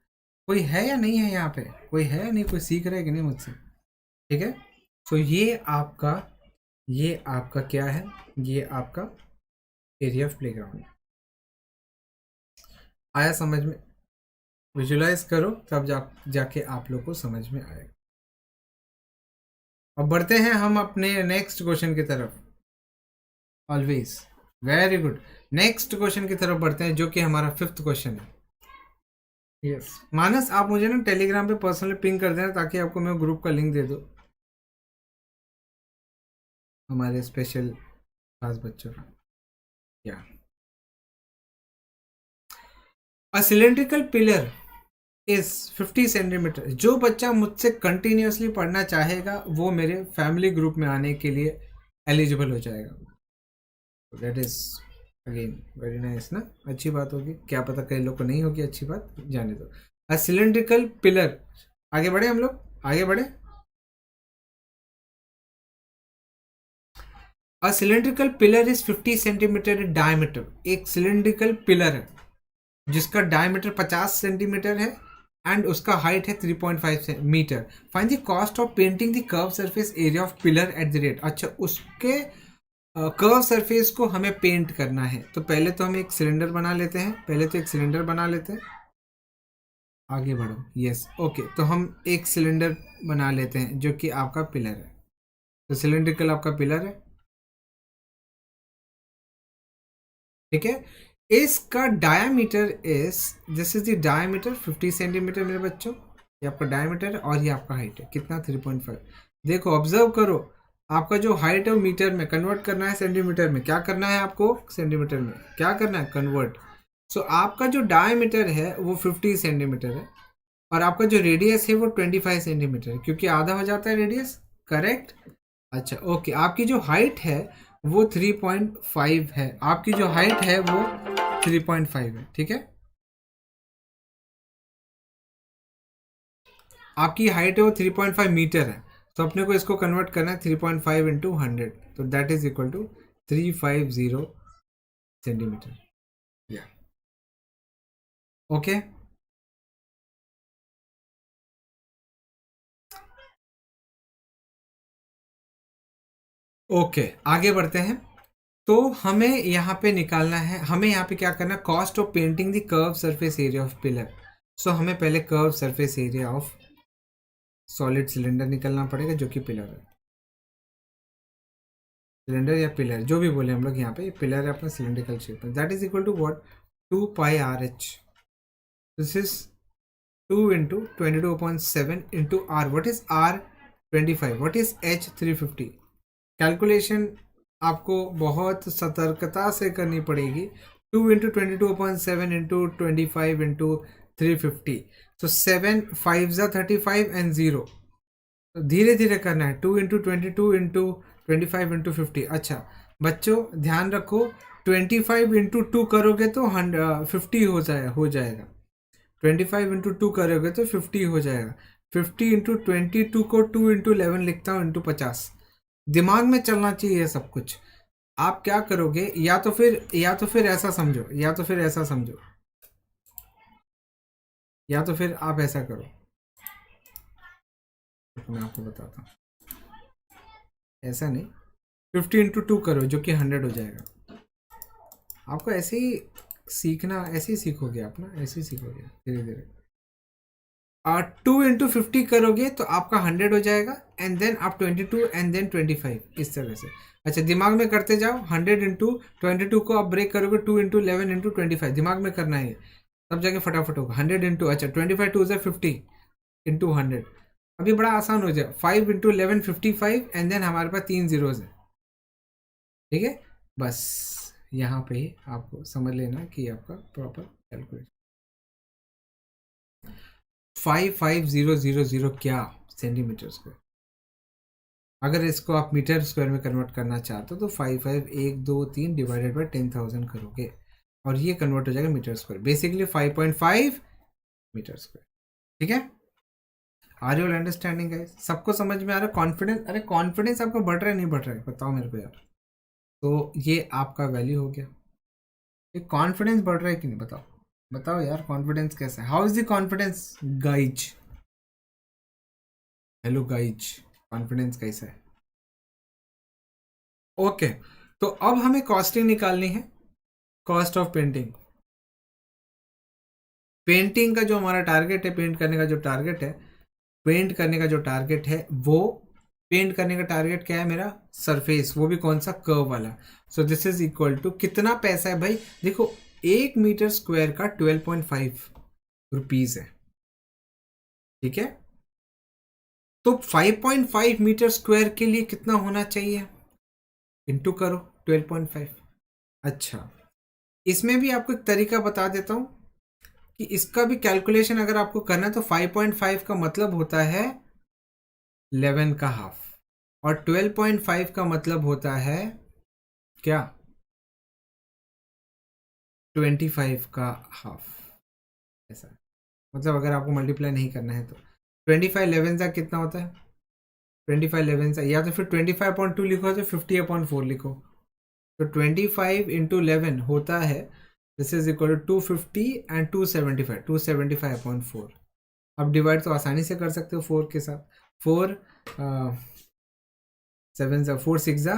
कोई है या नहीं है यहाँ पे, कोई है या नहीं, कोई सीख रहा है कि नहीं मुझसे? ठीक है, तो ये आपका क्या है, ये आपका एरिया ऑफ प्लेग्राउंड। आया समझ में? विजुलाइज करो तब जाके आप लोग को समझ में आएगा। अब बढ़ते हैं हम अपने नेक्स्ट क्वेश्चन की तरफ। Always very good. Next question की तरफ बढ़ते हैं जो कि हमारा 5th क्वेश्चन है। यस मानस, आप मुझे ना टेलीग्राम पे पर्सनली पिंग कर देना ताकि आपको मैं ग्रुप का लिंक दे दूँ हमारे स्पेशल क्लास बच्चों का। या अ सिलेंड्रिकल पिलर इज 50 सेंटीमीटर। जो बच्चा मुझसे कंटिन्यूसली पढ़ना चाहेगा वो मेरे फैमिली ग्रुप में आने के लिए एलिजिबल हो जाएगा। That is again very nice ना, अच्छी बात होगी। क्या पता कई लोग को नहीं होगी, अच्छी बात, जाने दो। अ सिलेंड्रिकल पिलर, आगे बढ़े हम लोग, आगे बढ़े। A cylindrical pillar is 50 centimetre diameter. एक सिलेंड्रिकल पिलर है जिसका डायमीटर 50 सेंटीमीटर है एंड उसका हाइट है 3.5 metre. Find the cost of painting the curve surface area of pillar at the rate. अच्छा, उसके कर्व सरफेस को हमें पेंट करना है, तो पहले तो हम एक सिलेंडर बना लेते हैं। आगे बढ़ो, यस, ओके। तो हम एक सिलेंडर बना लेते हैं जो कि आपका पिलर है। तो सिलेंड्रिकल आपका पिलर है, ठीक है। इसका diameter is, this is the diameter 50 centimetre मेरे बच्चों। ये आपका डायामीटर है और ये आपका हाइट है कितना, 3.5। देखो ऑब्जर्व करो, आपका जो हाइट है वो मीटर में कन्वर्ट करना है सेंटीमीटर में। क्या करना है आपको, सेंटीमीटर में क्या करना है, कन्वर्ट। सो आपका जो डायामीटर है वो 50 सेंटीमीटर है और आपका जो रेडियस है वो 25 सेंटीमीटर है, क्योंकि आधा हो जाता है रेडियस, करेक्ट। अच्छा, ओके। आपकी जो हाइट है वो 3.5 है, आपकी जो हाइट है वो 3.5 है, ठीक है। आपकी हाइट है वो 3.5 मीटर है, तो अपने को इसको कन्वर्ट करना है 3.5 इंटू 100, तो that is equal to 350 centimetre. या ओके, ओके, आगे बढ़ते हैं। तो हमें यहाँ पे निकालना है, हमें यहाँ पे क्या करना है, cost of painting the curve surface area of pillar. So हमें पहले curve surface area of solid cylinder निकलना पड़ेगा जो कि पिलर है। सिलेंडर या पिलर जो भी बोले हम लोग, यहाँ पे पिलर है अपना सिलेंड्रिकल शेप में, that is equal to what, 2πRh। This is 2 into 22.7 into R. What is R, 25। What is H, 350। Calculation आपको बहुत सतर्कता से करनी पड़ेगी। 2 इंटू 22.7 इंटू 25 इंटू 350, तो 7 5 ज़ा 35 एंड 0। धीरे धीरे करना है। 2 इंटू 22 इंटू 25 इंटू 50। अच्छा बच्चों ध्यान रखो, 25 इंटू 2 करोगे तो 50 हो जाएगा। 25 इंटू 2 करोगे तो 50 हो जाएगा। 50 इंटू 22 को 2 इंटू 11 लिखता हूँ इंटू 50। दिमाग में चलना चाहिए सब कुछ। आप क्या करोगे, या तो फिर ऐसा समझो, या तो फिर आप ऐसा करो, मैं आपको बताता हूँ। ऐसा नहीं, 50 इंटू 2 करो जो कि 100 हो जाएगा। आपको ऐसे ही सीखना, ऐसे ही सीखोगे आप ना, ऐसे ही सीखोगे धीरे धीरे। 2 इंटू 50 करोगे तो आपका 100 हो जाएगा, एंड देन आप 22 एंड देन 25, इस तरह से। अच्छा दिमाग में करते जाओ। 100 इंटू 22 को आप ब्रेक करोगे 2 इंटू 11 इंटू 25, दिमाग में करना है, तब जाके फटाफट होगा। 100 इंटू, अच्छा 25 2 ज़ा 50 इंटू 100, अभी बड़ा आसान हो जाए। 5 इंटू 11 55, एंड देन हमारे पास 3 जीरोज है, ठीक है। बस यहाँ पे ही आपको समझ लेना कि आपका प्रॉपर कैलकुलेशन। 55000 क्या, सेंटीमीटर स्क्वायर। अगर इसको आप मीटर स्क्वायर में कन्वर्ट करना चाहते हो तो 55123 डिवाइडेड बाई 10,000 करोगे और ये कन्वर्ट हो जाएगा metre square, basically 5.5 metre square, ठीक है। आर यू अंडरस्टैंडिंग गाइस, सबको समझ में आ रहा है? कॉन्फिडेंस, अरे कॉन्फिडेंस आपका बढ़ रहा है नहीं बढ़ रहा है, बताओ मेरे को यार। तो ये आपका वैल्यू हो गया। ये कॉन्फिडेंस बढ़ रहा है कि नहीं, बताओ बताओ यार, कॉन्फिडेंस कैसा है? How is the confidence guys? Hello guys, confidence कैसा है? ओके, तो अब हमें कॉस्टिंग निकालनी है, कॉस्ट ऑफ पेंटिंग। पेंटिंग का जो हमारा टारगेट है, पेंट करने का जो टारगेट है, वो पेंट करने का टारगेट क्या है मेरा, सरफेस, वो भी कौन सा, कर्व वाला। So this is equal to, कितना पैसा है भाई, देखो 1 मीटर स्क्वायर का 12.5 रुपीज है, ठीक है। तो 5.5 मीटर स्क्वायर के लिए कितना होना चाहिए, इंटू करो 12.5। अच्छा, इसमें भी आपको एक तरीका बता देता हूं कि इसका भी कैलकुलेशन अगर आपको करना है तो 5.5 का मतलब होता है 11 का हाफ, और 12.5 का मतलब होता है क्या, 25 का हाफ। ऐसा मतलब अगर आपको मल्टीप्लाई नहीं करना है तो 25 11 सा कितना होता है, 25 11 सा, या तो फिर 25/2 लिखो तो 50/4 लिखो। तो 25 इंटू 11 होता है, this is equal to 250 and 275, 275/4। आप डिवाइड तो आसानी से कर सकते हो 4 के साथ। 4 7 ज़ा 4 6 ज़ा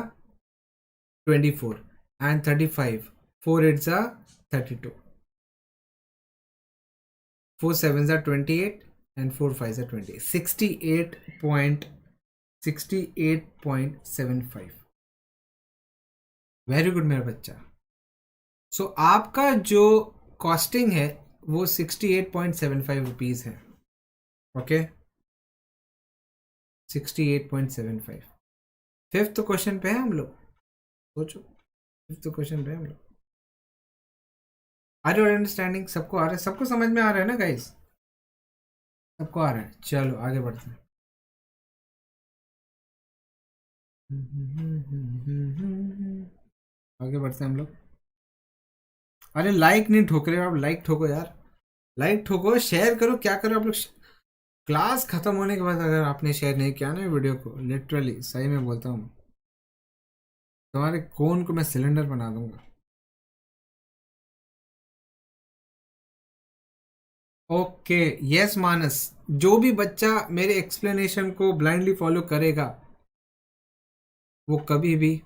24 एंड 35 4 8 ज़ा 32 4 7 ज़ा 28 एंड 4 5 ज़ा 20 68.75। वेरी गुड मेरा बच्चा। सो आपका जो कॉस्टिंग है वो 68.75 रुपीज़ है। ओके 68.75। फिफ्थ क्वेश्चन पे है हम लोग, सोचो फिफ्थ क्वेश्चन पे है हम लोग। Are you understanding? सबको आ रहा है, सबको समझ में आ रहा है ना गाइस? सबको आ रहा है, चलो आगे बढ़ते हैं। आगे बढ़ते हैं हम लोग। अरे लाइक नहीं ठोक रहे हो आप, लाइक ठोको यार, लाइक ठोको, शेयर करो, क्या करो आप लोग। क्लास खत्म होने के बाद अगर आपने शेयर नहीं किया ना वीडियो को, लिटरली सही में बोलता हूँ, तुम्हारे कोन को मैं सिलेंडर बना दूंगा। ओके यस मानस, जो भी बच्चा मेरे एक्सप्लेनेशन को ब्लाइंडली फॉलो करेगा वो कभी भी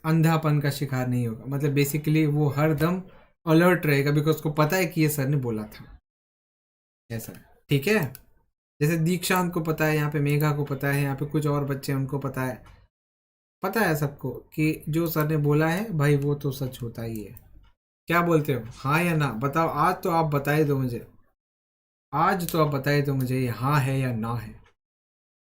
अंधापन का शिकार नहीं होगा। मतलब बेसिकली वो हर दम अलर्ट रहेगा, बिकॉज उसको पता है कि ये सर ने बोला था ऐसा। ठीक है, जैसे दीक्षांत को पता है, यहाँ पे मेघा को पता है, यहाँ पे कुछ और बच्चे हैं उनको पता है सबको कि जो सर ने बोला है भाई वो तो सच होता ही है। क्या बोलते हो, हाँ या ना? बताओ, आज तो आप बता ही दो मुझे, आज तो आप बता ही दो मुझे ये हाँ है या ना है।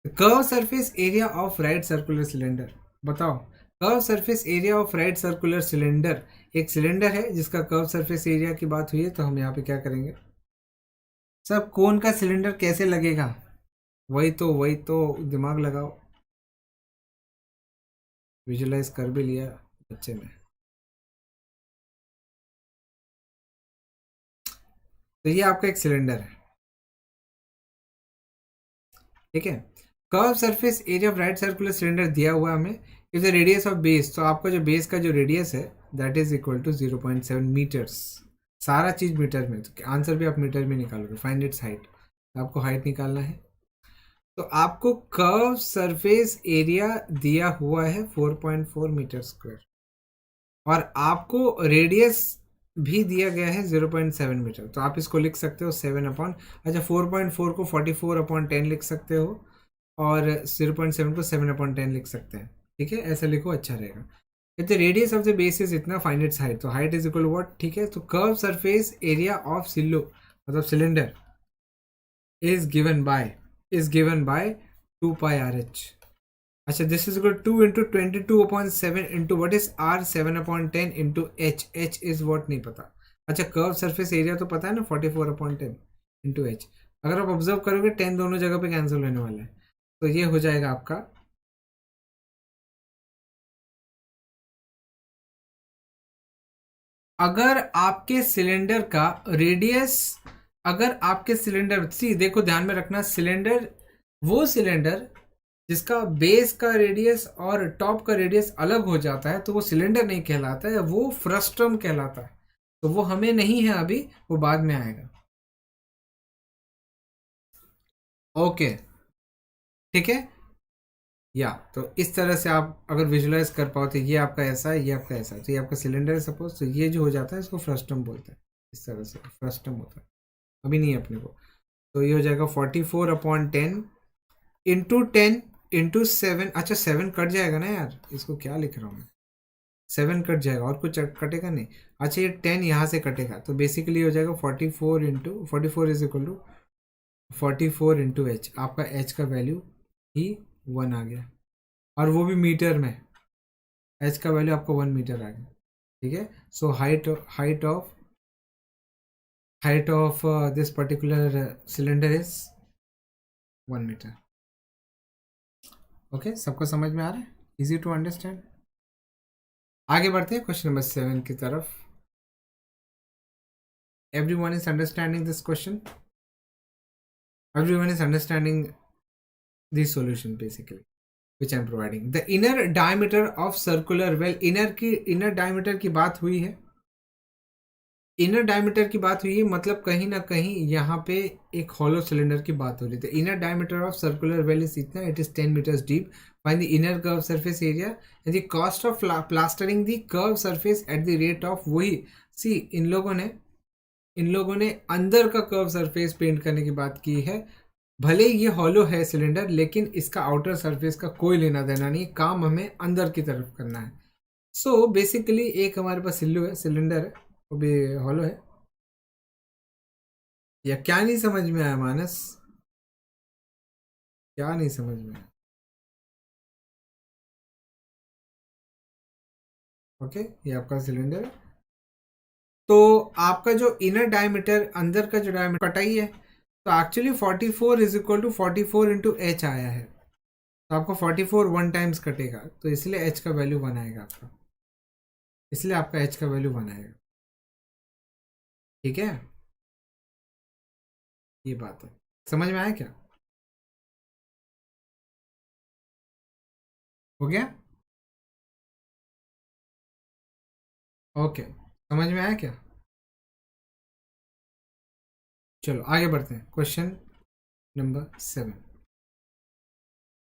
Curve surface area of right circular cylinder, बताओ। Curve surface area of right circular cylinder, एक सिलेंडर है जिसका कर्व सरफेस एरिया की बात हुई है, तो हम यहाँ पे क्या करेंगे? सब कोन का सिलेंडर कैसे लगेगा, वही तो दिमाग लगाओ। विजुलाइज कर भी लिया बच्चे ने। तो ये आपका एक सिलेंडर है, ठीक है। Curve surface area of right circular cylinder दिया हुआ हमें, if the radius of base, तो आपका जो बेस का जो रेडियस है that is equal to 0.7 metres. सारा चीज मीटर में, तो आंसर भी आप मीटर में निकालोगे। फाइंड इट्स हाइट, आपको हाइट निकालना है। तो आपको कर्व सरफेस एरिया दिया हुआ है 4.4 मीटर स्क्वायर, और आपको रेडियस भी दिया गया है 0.7 मीटर। तो आप इसको लिख सकते हो 7 अपॉन, अच्छा 4.4 को 44/10 लिख सकते हो, और 0.7 को 7/10 लिख सकते हैं। ठीक है, ऐसा लिखो, अच्छा रहेगा। If the radius of the base is इतना, फाइंड इट्स हाइट, तो हाइट इज इक्वल व्हाट? ठीक है, तो curve surface area of silo मतलब cylinder is given by 2 pi r h. अच्छा, this is equal 2 into 22/7 into what is r 7/10 into h. H is what नहीं पता। अच्छा, curve surface area तो पता है ना, 44/10 इंटू एच। अगर आप ऑब्जर्व करोगे 10 दोनों जगह पे कैंसिल होने वाला है, तो ये हो जाएगा आपका, अगर आपके सिलेंडर का रेडियस, अगर आपके सिलेंडर, सी देखो ध्यान में रखना, सिलेंडर वो सिलेंडर जिसका बेस का रेडियस और टॉप का रेडियस अलग हो जाता है तो वो सिलेंडर नहीं कहलाता है, वो फ्रस्ट्रम कहलाता है। तो वो हमें नहीं है अभी, वो बाद में आएगा। ओके, ठीक है। या तो इस तरह से आप अगर विजुलाइज कर पाओ, तो ये आपका ऐसा है, ये आपका ऐसा है, तो ये आपका सिलेंडर है सपोज, तो ये जो हो जाता है इसको फ्रस्ट्रम बोलते हैं। इस तरह से फ्रस्ट्रम होता है, अभी नहीं है अपने को। तो ये हो जाएगा 44/10 इंटू 10 इंटू 7। अच्छा 7 कट जाएगा ना यार, इसको क्या लिख रहा हूँ मैं, 7 कट जाएगा और कुछ कटेगा नहीं। अच्छा ये 10 यहाँ से कटेगा, तो बेसिकली हो जाएगा 44 is equal to 44 into H. आपका एच का वैल्यू ही 1 आ गया, और वो भी मीटर में। एच का वैल्यू आपका 1 मीटर आ गया। ठीक है, so height of this particular cylinder is 1 metre. Okay, सबको समझ में आ रहा है, इजी टू अंडरस्टैंड। आगे बढ़ते हैं क्वेश्चन नंबर 7 की तरफ। Everyone is understanding this question? Everyone is understanding the solution basically which I am providing. The inner diameter of circular well, inner diameter की बात हुई है, इनर डायमीटर की बात हुई है, मतलब कहीं ना कहीं यहाँ पे एक हॉलो सिलेंडर की बात हो रही थी। Inner diameter of circular well is इतना, it is 10 metres deep. Find the inner curve surface area and the cost of plastering the curve surface at the rate of, वही सी इन लोगों ने अंदर का कर्व सरफेस पेंट करने की बात की है। भले ये हॉलो है सिलेंडर, लेकिन इसका आउटर सरफेस का कोई लेना देना नहीं, काम हमें अंदर की तरफ करना है। सो बेसिकली एक हमारे पास सिलेंडर है, वो भी हॉलो है। या क्या नहीं समझ में आया मानस? क्या नहीं समझ में आया? ओके, ये आपका सिलेंडर है। तो आपका जो इनर डायमीटर, अंदर का जो डायमीटर कटाई है, तो actually 44 is equal to 44 into H आया है। तो आपको 44 वन टाइम्स कटेगा, तो इसलिए एच का वैल्यू 1 आएगा आपका, इसलिए आपका एच का वैल्यू 1 आएगा। ठीक है, ये बात है। समझ में आया क्या? हो गया? ओके, समझ में आया क्या? चलो आगे बढ़ते हैं, क्वेश्चन नंबर 7।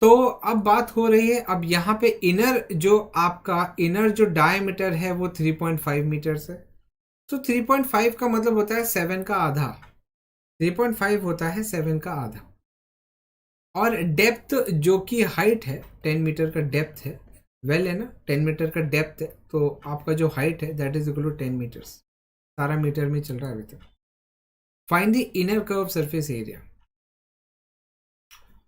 तो अब बात हो रही है, अब यहाँ पे इनर जो डायमीटर है वो 3.5 मीटर्स है। तो 3.5 का मतलब होता है 7 का आधा। 3.5 होता है 7 का आधा। और डेप्थ जो कि हाइट है, 10 मीटर का डेप्थ है, वेल है ना, 10 मीटर का डेप्थ है, तो आपका जो हाइट है that is equal to 10 metres. सारा मीटर में चल रहा है अभी तक। Find the inner curve surface area.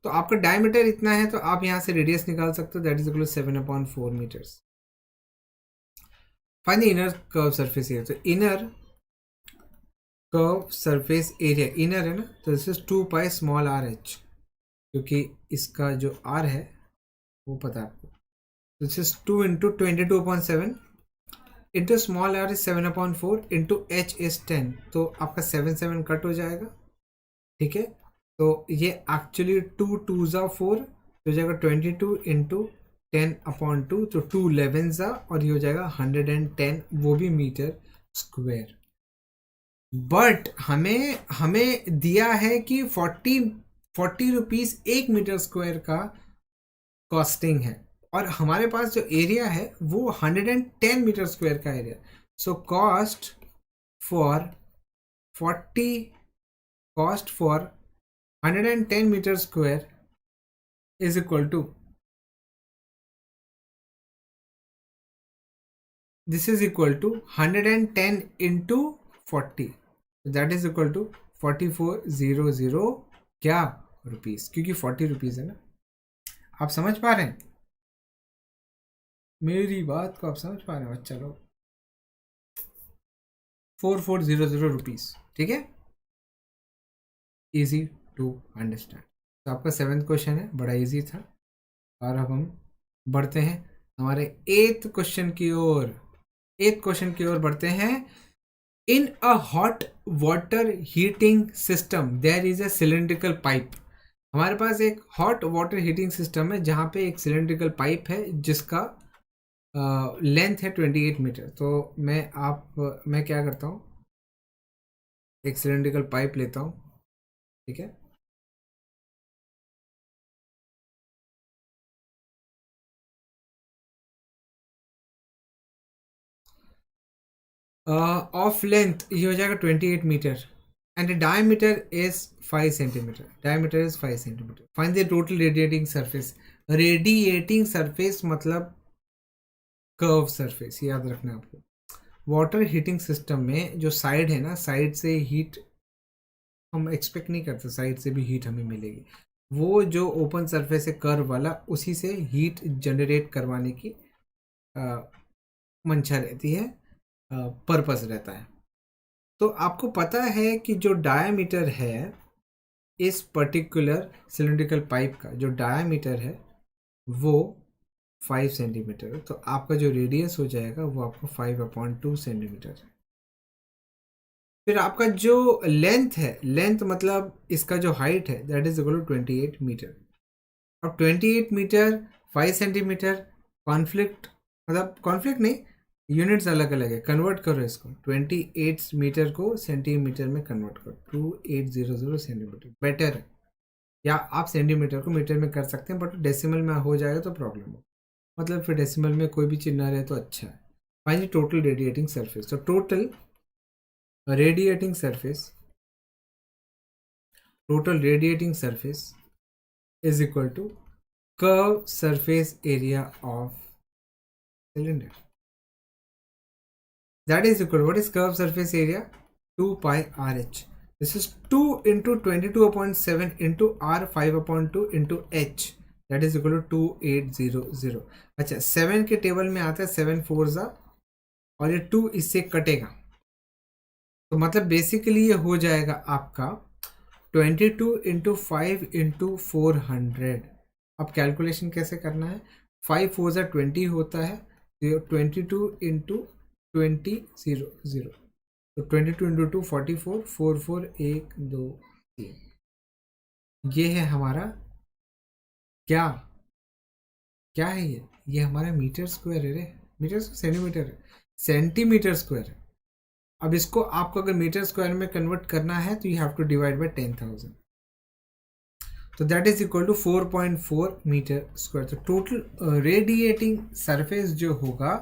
तो आपका डायमीटर इतना है, तो आप यहाँ से रेडियस निकाल सकते हो, that is equal to 7/4 metres. Find the inner curve surface area. तो inner curve surface area, inner है ना, तो this is 2 pi small r h, क्योंकि इसका जो आर है वो पता है आपको। This is 2 into 22/7 into small r is 7/4 into h is 10, तो आपका 7 कट हो जाएगा। ठीक है, तो ये एक्चुअली 2 2 ज़ा 4 हो जाएगा 22 इंटू 10/2, तो 2 11 ज़ा, और ये हो जाएगा 110, वो भी मीटर स्क्वायर। बट हमें हमें दिया है कि 40 रुपीज 1 मीटर स्क्वायर का कॉस्टिंग है, और हमारे पास जो एरिया है वो 110 मीटर स्क्वायर का area. So for 40 cost for 110 metre square is equal to, this is equal to 110 into 40, that is equal to 4400 क्या रुपीज, क्योंकि 40 रुपीज है ना। आप समझ पा रहे हैं मेरी बात को? आप समझ पा रहे हैं बच्चा लोग? 4400 रुपीज, ठीक है, इजी टू अंडरस्टैंड। तो आपका 7th क्वेश्चन है, बड़ा इजी था। और अब हम बढ़ते हैं हमारे 8th क्वेश्चन की ओर। 8th क्वेश्चन की ओर बढ़ते हैं। In a hot water heating system there is a cylindrical pipe. हमारे पास एक हॉट वाटर हीटिंग सिस्टम है जहाँ पे एक सिलेंड्रिकल पाइप है जिसका लेंथ है 28 मीटर। तो मैं क्या करता हूँ, एक सिलेंड्रिकल पाइप लेता हूँ, ठीक है, ऑफ लेंथ ये हो जाएगा 28 metre, and diameter is 5 centimetre. Diameter is 5 centimetre. Find the total radiating surface. Radiating surface मतलब कर्व सरफेस, याद रखना है आपको। वाटर हीटिंग सिस्टम में जो साइड है ना, साइड से हीट हम एक्सपेक्ट नहीं करते, साइड से भी हीट हमें मिलेगी। वो जो ओपन सरफेस है कर्व वाला, उसी से हीट जनरेट करवाने की मंशा रहती है, पर्पस रहता है। तो आपको पता है कि जो डायामीटर है इस पर्टिकुलर सिलिंड्रिकल पाइप का, जो डायामीटर है वो 5 सेंटीमीटर है, तो आपका जो रेडियस हो जाएगा वो आपका 5/2 सेंटीमीटर है। फिर आपका जो लेंथ है, लेंथ मतलब इसका जो हाइट है that is equal to 28 metre. अब 28 मीटर 5 सेंटीमीटर, कॉन्फ्लिक्ट मतलब कॉन्फ्लिक्ट नहीं, यूनिट्स अलग अलग है, कन्वर्ट करो इसको, 28 मीटर को सेंटीमीटर में कन्वर्ट करो, 2800 सेंटीमीटर बेटर है। या आप सेंटीमीटर को मीटर में कर सकते हैं, बट डेसिमल में हो जाएगा तो प्रॉब्लम हो, मतलब फिर डेसिमल में कोई भी चिन्ह रहे तो अच्छा है। फाइंड टोटल रेडिएटिंग सरफेस, तो total radiating surface, total radiating surface is equal to curved surface area of cylinder. That is equal to, what is curved surface area? 2 pi RH. This is 2 into 22/7 into R 5/2 into H. That is equal to 2800. अच्छा 7 के table में आता है 7 4 ज़ा, और ये 2 इससे कटेगा, तो मतलब बेसिकली ये हो जाएगा आपका 22 इंटू 5 इंटू 400। अब कैलकुलेशन कैसे करना है, 5 4 ज़ा 20 होता है, तो 22 इंटू 20 तो 22 इंटू 2 44 4 4 1 2 3। ये है हमारा क्या क्या है, ये हमारा मीटर स्क्वायर है रे, मीटर सेंटीमीटर है, सेंटीमीटर स्क्वायर है। अब इसको आपको अगर मीटर स्क्वायर में कन्वर्ट करना है तो you have to divide by 10,000, तो that is equal to 4.4 metre square. तो टोटल रेडिएटिंग सरफेस जो होगा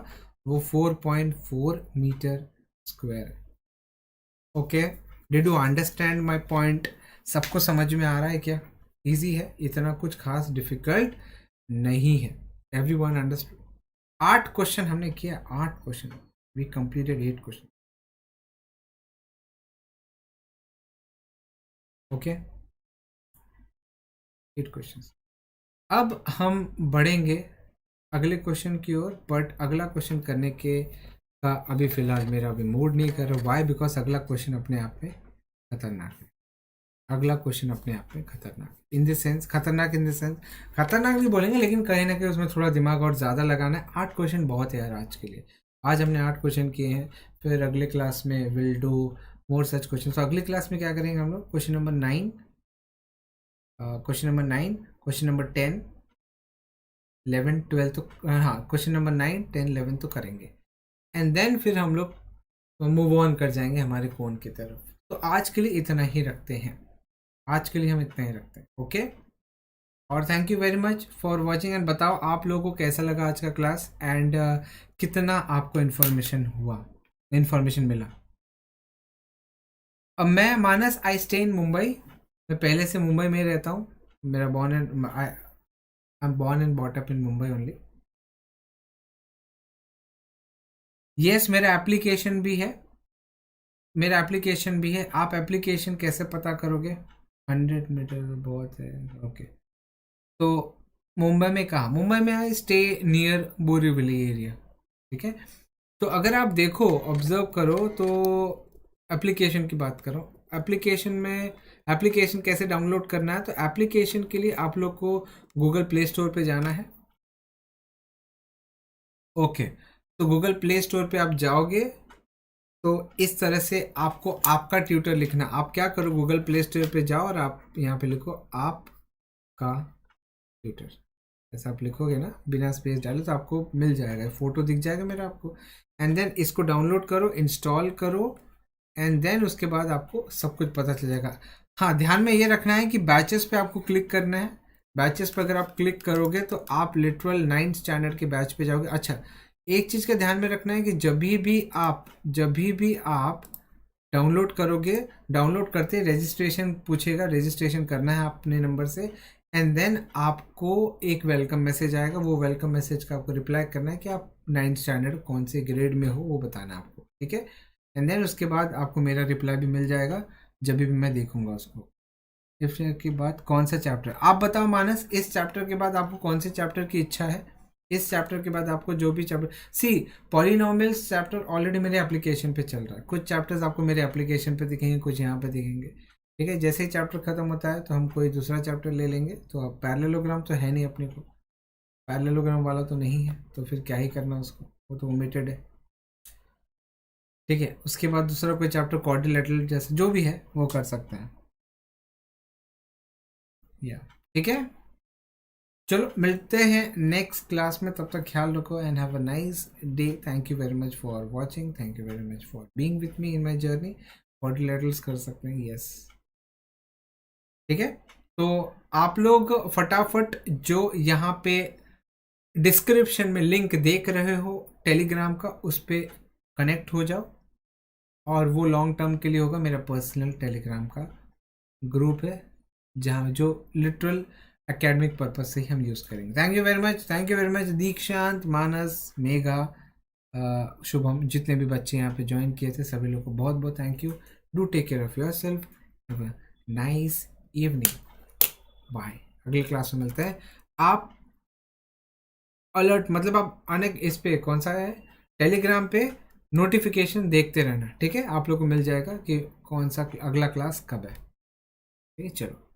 वो 4.4 मीटर स्क्वायर है। Okay, did you understand my point? सबको समझ में आ रहा है क्या? इजी है, इतना कुछ खास डिफिकल्ट नहीं है। Everyone understood? 8 क्वेश्चन हमने किया, 8 question, we completed 8 question. Okay, 8 questions. अब हम बढ़ेंगे अगले क्वेश्चन की ओर, बट अगला क्वेश्चन करने के का अभी फिलहाल मेरा अभी मूड नहीं कर रहा। वाई? बिकॉज अगला क्वेश्चन अपने आप में खतरनाक है। अगला क्वेश्चन अपने आप में खतरनाक इन द सेंस, खतरनाक इन द सेंस, खतरनाक नहीं बोलेंगे लेकिन कहीं ना कहीं उसमें थोड़ा दिमाग और ज़्यादा लगाना है। 8 क्वेश्चन बहुत है यार आज के लिए। आज हमने 8 क्वेश्चन किए हैं, फिर अगले क्लास में will do more such question. तो अगले क्लास में क्या करेंगे हम लोग? Question number 9, question number 9, question number 10, 11, 12 तो हाँ, क्वेश्चन नंबर 9, 10, 11 तो करेंगे, एंड देन फिर हम लोग मूव ऑन कर जाएंगे हमारे कोन की तरफ। तो आज के लिए इतना ही रखते हैं, आज के लिए हम इतना ही रखते हैं। ओके, और thank you very much for watching. And बताओ आप लोगों को कैसा लगा आज का क्लास, एंड कितना आपको इन्फॉर्मेशन मिला। अब मैं मानस, आई स्टे इन मुंबई, मैं पहले से मुंबई में रहता हूँ। मेरा I am born and bought up in Mumbai only. Yes, मेरा एप्लीकेशन भी है, मेरा एप्लीकेशन भी है। आप एप्लीकेशन कैसे पता करोगे? 100 मीटर बहुत है। ओके, तो मुंबई में कहाँ? मुंबई में I stay near Borivali area. ठीक है, तो अगर आप देखो, ऑब्जर्व करो, तो एप्लीकेशन की बात करो। एप्लीकेशन में एप्लीकेशन कैसे डाउनलोड करना है, तो एप्लीकेशन के लिए आप लोग को गूगल प्ले स्टोर पे जाना है। ओके, तो गूगल प्ले स्टोर पे आप जाओगे तो इस तरह से आपको आपका ट्यूटर लिखना। आप क्या करो, गूगल प्ले स्टोर पे जाओ और आप यहाँ पे लिखो आपका ट्यूटर। ऐसा आप लिखोगे ना, बिना स्पेस डाले, तो आपको मिल जाएगा, फोटो दिख जाएगा मेरा आपको। एंड देन इसको डाउनलोड करो, इंस्टॉल करो, एंड देन उसके बाद आपको सब कुछ पता चल जाएगा। हाँ, ध्यान में ये रखना है कि बैचेस पे आपको क्लिक करना है। बैचेस पे अगर आप क्लिक करोगे तो आप लिटरल 9th स्टैंडर्ड के बैच पे जाओगे। अच्छा, एक चीज़ का ध्यान में रखना है कि जब भी आप डाउनलोड करोगे, डाउनलोड करते रजिस्ट्रेशन पूछेगा, रजिस्ट्रेशन करना है अपने नंबर से, एंड देन आपको एक वेलकम मैसेज आएगा। वो वेलकम मैसेज का आपको रिप्लाई करना है कि आप 9th स्टैंडर्ड कौन से ग्रेड में हो, वो बताना है आपको। ठीक है, एंड देन उसके बाद आपको मेरा रिप्लाई भी मिल जाएगा जब भी मैं देखूंगा उसको। इस के बाद कौन सा चैप्टर, आप बताओ मानस, इस चैप्टर के बाद आपको कौन से चैप्टर की इच्छा है? इस चैप्टर के बाद आपको जो भी चैप्टर, सी पॉलिनोमियल्स चैप्टर ऑलरेडी मेरे एप्लीकेशन पे चल रहा है। कुछ चैप्टर्स आपको मेरे एप्लीकेशन पे दिखेंगे, कुछ यहाँ पे दिखेंगे। ठीक है, जैसे ही चैप्टर खत्म होता है तो हम कोई दूसरा चैप्टर ले लेंगे। तो अब पैरेललोग्राम तो है नहीं अपने को, पैरेललोग्राम वाला तो नहीं है, तो फिर क्या ही करना उसको, वो तो ओमिटेड है। ठीक है, उसके बाद दूसरा कोई चैप्टर क्वाड्रिलेटरल जैसे जो भी है वो कर सकते हैं। या ठीक है। चलो मिलते हैं नेक्स्ट क्लास में, तब तक ख्याल रखो and have a nice day. Thank you very much for watching, thank you very much for being with me in my journey. Quadrilaterals कर सकते हैं, यस ठीक है। तो आप लोग फटाफट जो यहाँ पे डिस्क्रिप्शन में लिंक देख रहे हो टेलीग्राम का, उस पर कनेक्ट हो जाओ, और वो लॉन्ग टर्म के लिए होगा। मेरा पर्सनल टेलीग्राम का ग्रुप है जहाँ जो लिटरल एकेडमिक पर्पज से ही हम यूज़ करेंगे। Thank you very much, thank you very much दीक्षांत, मानस, मेघा, शुभम, जितने भी बच्चे यहाँ पे ज्वाइन किए थे सभी लोग को बहुत बहुत thank you. Do take care of your self, have a nice evening, bye. अगली क्लास में मिलते हैं। आप अलर्ट मतलब आप अनेक इस पे कौन सा है, टेलीग्राम पे नोटिफिकेशन देखते रहना, ठीक है। आप लोग को मिल जाएगा कि कौन सा अगला क्लास कब है, ठीक है। चलो।